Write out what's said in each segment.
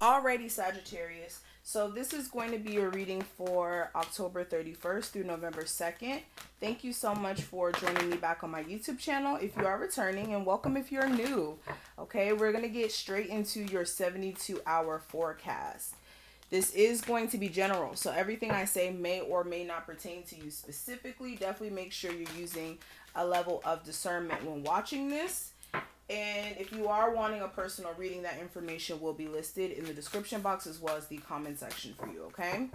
Alrighty, Sagittarius. So this is going to be a reading for October 31st through November 2nd. Thank you so much for joining me back on my YouTube channel if you are returning, and welcome if you're new. Okay, we're going to get straight into your 72-hour forecast. This is going to be general, so everything I say may or may not pertain to you specifically. Definitely make sure you're using a level of discernment when watching this. And if you are wanting a personal reading, that information will be listed in the description box as well as the comment section for you, okay?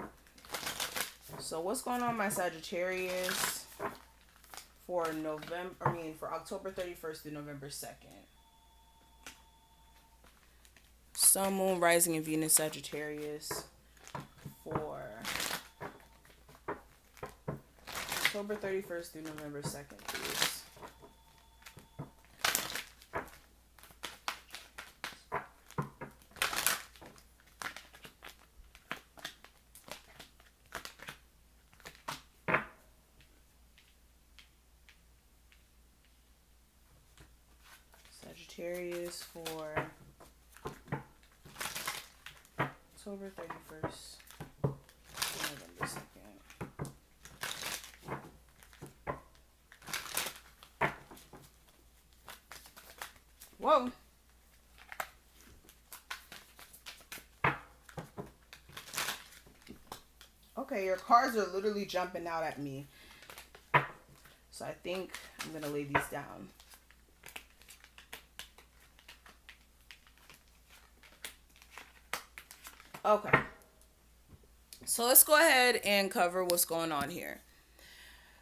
So what's going on, my Sagittarius, for October 31st to November 2nd? Sun, Moon, Rising, and Venus Sagittarius for October 31st through November 2nd, please. Sagittarius for October 31st to November 2nd. Whoa. Okay, your cards are literally jumping out at me. So I think I'm going to lay these down. Okay, so let's go ahead and cover what's going on here.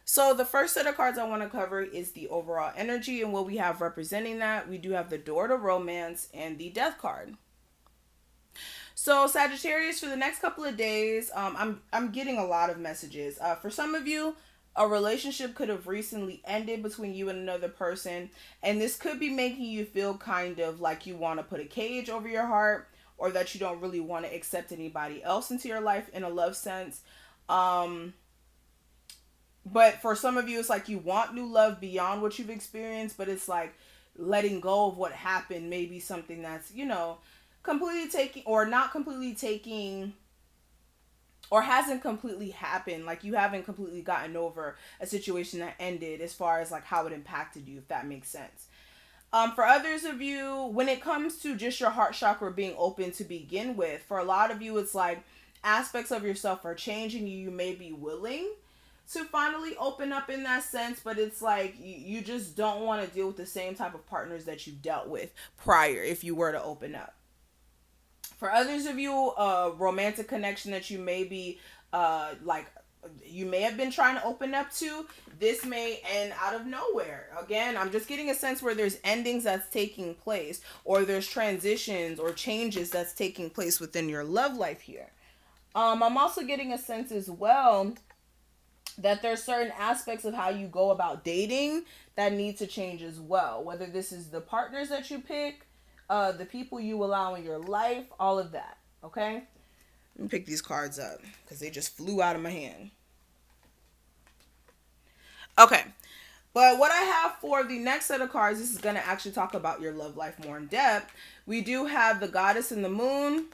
So the first set of cards I want to cover is the overall energy, and what we have representing that, we do have the Door to Romance and the Death card. So Sagittarius, for the next couple of days, I'm getting a lot of messages. For some of you, a relationship could have recently ended between you and another person, and this could be making you feel kind of like you want to put a cage over your heart, or that you don't really want to accept anybody else into your life in a love sense. But for some of you, it's like you want new love beyond what you've experienced, but it's like letting go of what happened may be something that's, completely taking, or not completely taking, or hasn't completely happened. Like you haven't completely gotten over a situation that ended as far as like how it impacted you, if that makes sense. For others of you, when it comes to just your heart chakra being open to begin with, for a lot of you, it's like aspects of yourself are changing. You may be willing to finally open up in that sense, but it's like you just don't want to deal with the same type of partners that you dealt with prior if you were to open up. For others of you, a romantic connection that you may be you may have been trying to open up to, this may end out of nowhere. Again, I'm just getting a sense where there's endings that's taking place, or there's transitions or changes that's taking place within your love life here. I'm also getting a sense as well that there's certain aspects of how you go about dating that need to change as well. Whether this is the partners that you pick, the people you allow in your life, all of that. Okay? Let me pick these cards up because they just flew out of my hand. Okay, but what I have for the next set of cards, this is going to actually talk about your love life more in depth. We do have the Goddess and the Moon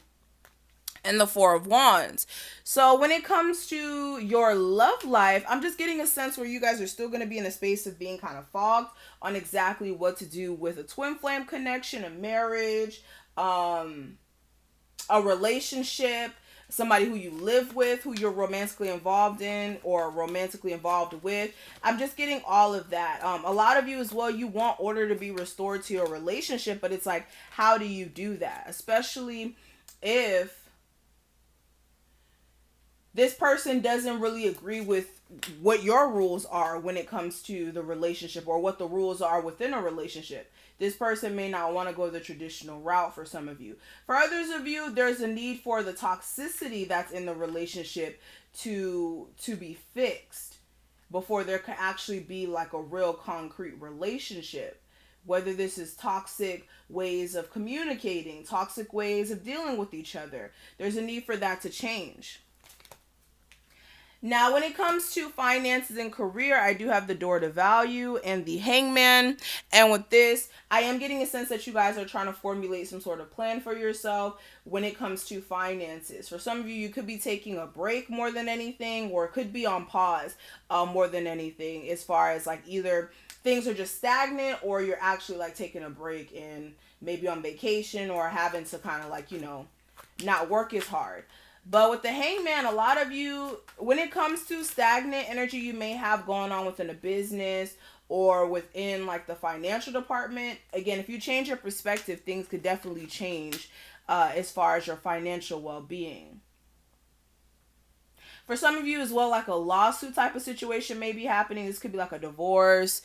and the Four of Wands. So when it comes to your love life, I'm just getting a sense where you guys are still going to be in a space of being kind of fogged on exactly what to do with a twin flame connection, a marriage, a relationship, somebody who you live with, who you're romantically involved in or romantically involved with. I'm just getting all of that. A lot of you as well, you want order to be restored to your relationship, but it's like, how do you do that? Especially if this person doesn't really agree with what your rules are when it comes to the relationship, or what the rules are within a relationship. This person may not want to go the traditional route for some of you. For others of you, there's a need for the toxicity that's in the relationship to be fixed before there can actually be like a real concrete relationship. Whether this is toxic ways of communicating, toxic ways of dealing with each other, there's a need for that to change. Now, when it comes to finances and career, I do have the door to value and the hangman. And with this, I am getting a sense that you guys are trying to formulate some sort of plan for yourself when it comes to finances. For some of you, you could be taking a break more than anything, or it could be on pause more than anything, as far as like either things are just stagnant or you're actually like taking a break and maybe on vacation or having to kind of like, not work as hard. But with the hangman, a lot of you, when it comes to stagnant energy you may have going on within a business or within like the financial department, again, if you change your perspective, things could definitely change as far as your financial well-being. For some of you as well, like a lawsuit type of situation may be happening. This could be like a divorce,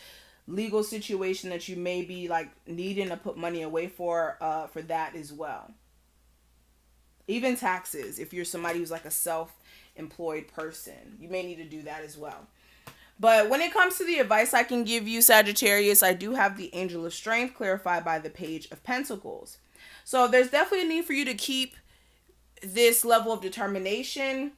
legal situation that you may be like needing to put money away for that as well. Even taxes, if you're somebody who's like a self-employed person, you may need to do that as well. But when it comes to the advice I can give you, Sagittarius, I do have the Angel of Strength clarified by the Page of Pentacles. So there's definitely a need for you to keep this level of determination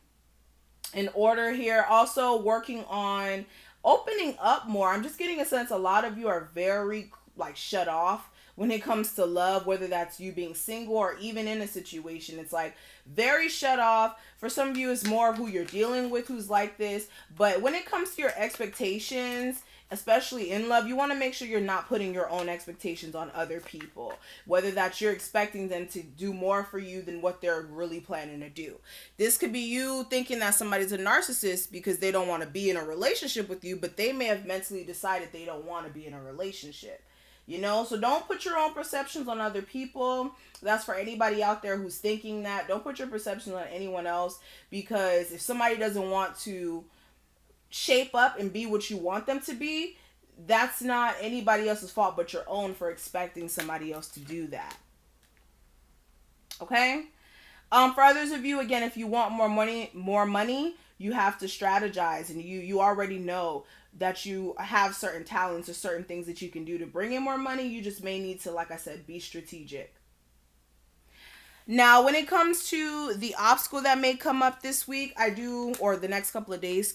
in order here. Also working on opening up more. I'm just getting a sense a lot of you are very like shut off when it comes to love, whether that's you being single or even in a situation. It's like very shut off. For some of you, it's more of who you're dealing with who's like this. But when it comes to your expectations, especially in love, you want to make sure you're not putting your own expectations on other people. Whether that's you're expecting them to do more for you than what they're really planning to do. This could be you thinking that somebody's a narcissist because they don't want to be in a relationship with you, but they may have mentally decided they don't want to be in a relationship. So don't put your own perceptions on other people. That's for anybody out there who's thinking that. Don't put your perceptions on anyone else, because if somebody doesn't want to shape up and be what you want them to be, that's not anybody else's fault but your own for expecting somebody else to do that. Okay? For others of you, again, if you want more money, you have to strategize, and you already know that you have certain talents or certain things that you can do to bring in more money. You just may need to, like I said, be strategic. Now, when it comes to the obstacle that may come up this week, or the next couple of days,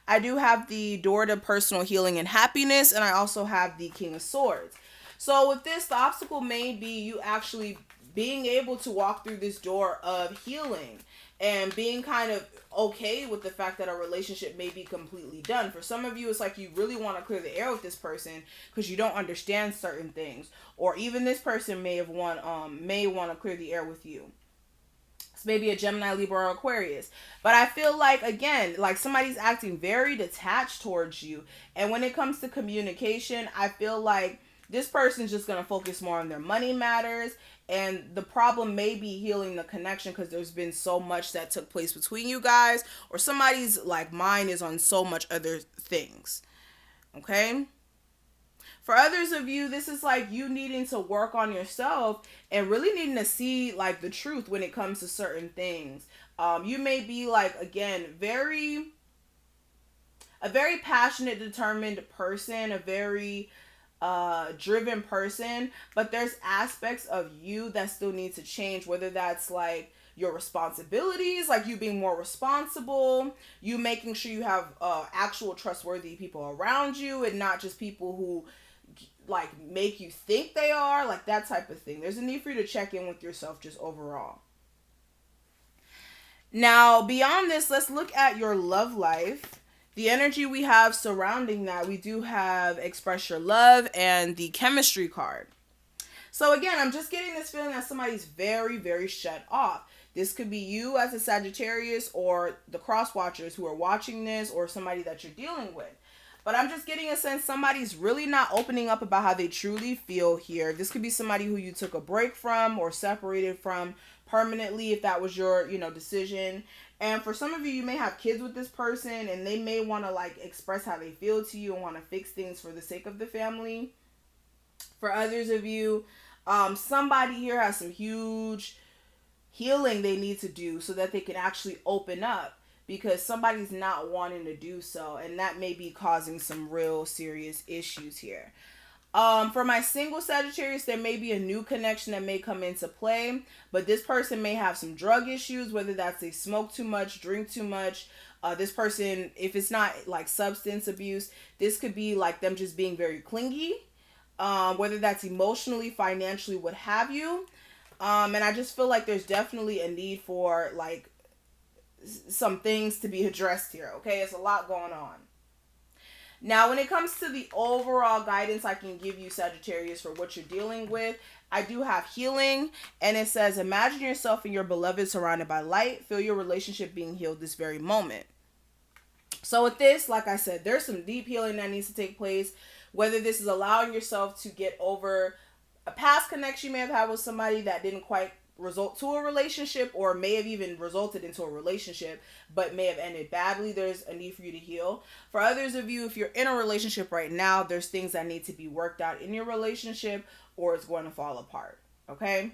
I do have the door to personal healing and happiness, and I also have the King of Swords. So with this, the obstacle may be you actually being able to walk through this door of healing and being kind of okay with the fact that a relationship may be completely done. For some of you, it's like you really want to clear the air with this person because you don't understand certain things, or even this person may want to clear the air with you. It's maybe a Gemini, Libra, or Aquarius. But I feel like, again, like somebody's acting very detached towards you. And when it comes to communication, I feel like this person's just going to focus more on their money matters. And the problem may be healing the connection because there's been so much that took place between you guys, or somebody's like mind is on so much other things. Okay? For others of you, this is like you needing to work on yourself and really needing to see like the truth when it comes to certain things. You may be like, again, a very passionate, determined person, a very driven person, but there's aspects of you that still need to change, whether that's like your responsibilities, like you being more responsible, you making sure you have actual trustworthy people around you and not just people who like make you think they are, like that type of thing. There's a need for you to check in with yourself just overall. Now, beyond this, let's look at your love life. The energy we have surrounding that, we do have Express Your Love and the Chemistry card. So again, I'm just getting this feeling that somebody's very, very shut off. This could be you as a Sagittarius, or the cross watchers who are watching this, or somebody that you're dealing with. But I'm just getting a sense somebody's really not opening up about how they truly feel here. This could be somebody who you took a break from or separated from permanently, if that was your, decision. And for some of you, you may have kids with this person and they may want to like express how they feel to you and want to fix things for the sake of the family. For others of you, somebody here has some huge healing they need to do so that they can actually open up, because somebody's not wanting to do so, and that may be causing some real serious issues here. For my single Sagittarius, there may be a new connection that may come into play, but this person may have some drug issues, whether that's they smoke too much, drink too much, This person, if it's not like substance abuse, this could be like them just being very clingy, whether that's emotionally, financially, what have you. And I just feel like there's definitely a need for like some things to be addressed here. Okay, it's a lot going on. Now, when it comes to the overall guidance I can give you, Sagittarius, for what you're dealing with, I do have healing, and it says, imagine yourself and your beloved surrounded by light. Feel your relationship being healed this very moment. So with this, like I said, there's some deep healing that needs to take place. Whether this is allowing yourself to get over a past connection you may have had with somebody that didn't quite result to a relationship, or may have even resulted into a relationship but may have ended badly, there's a need for you to heal. For others of you, if you're in a relationship right now, there's things that need to be worked out in your relationship, or it's going to fall apart. Okay,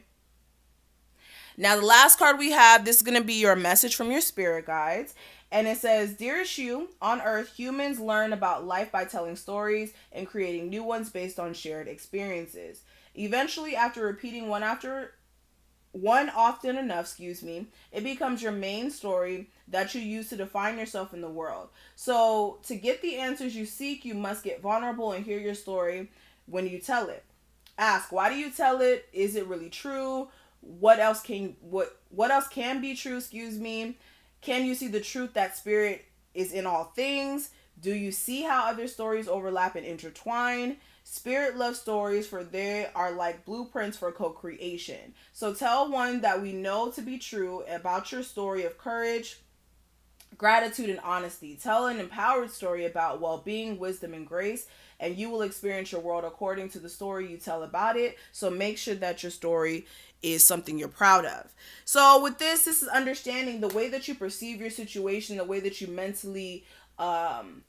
now the last card we have, this is going to be your message from your spirit guides. And it says, dearest you, on earth, humans learn about life by telling stories and creating new ones based on shared experiences. Eventually, after repeating one often enough, it becomes your main story that you use to define yourself in the world. So to get the answers you seek, you must get vulnerable and hear your story when you tell it. Ask, why do you tell it? Is it really true? What else can be true, Can you see the truth that spirit is in all things? Do you see how other stories overlap and intertwine? Spirit loves stories, for they are like blueprints for co-creation. So tell one that we know to be true about your story of courage, gratitude, and honesty. Tell an empowered story about well-being, wisdom, and grace, and you will experience your world according to the story you tell about it. So make sure that your story is something you're proud of. So with this is understanding the way that you perceive your situation, the way that you mentally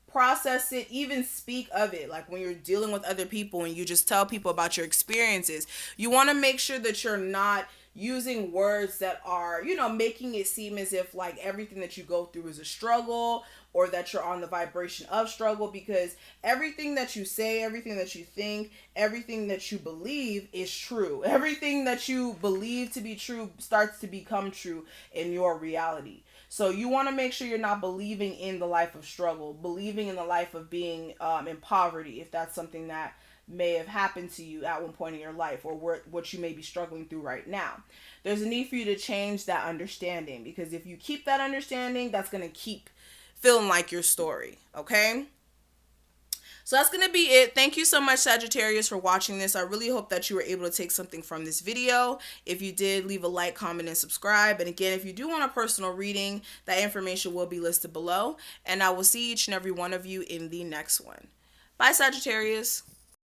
process it, even speak of it. Like when you're dealing with other people and you just tell people about your experiences, you want to make sure that you're not using words that are, making it seem as if like everything that you go through is a struggle, or that you're on the vibration of struggle, because everything that you say, everything that you think, everything that you believe is true. Everything that you believe to be true starts to become true in your reality. So you want to make sure you're not believing in the life of struggle, believing in the life of being in poverty, if that's something that may have happened to you at one point in your life, or what you may be struggling through right now. There's a need for you to change that understanding, because if you keep that understanding, that's going to keep feeling like your story. Okay? So that's going to be it. Thank you so much, Sagittarius, for watching this. I really hope that you were able to take something from this video. If you did, leave a like, comment, and subscribe. And again, if you do want a personal reading, that information will be listed below. And I will see each and every one of you in the next one. Bye, Sagittarius.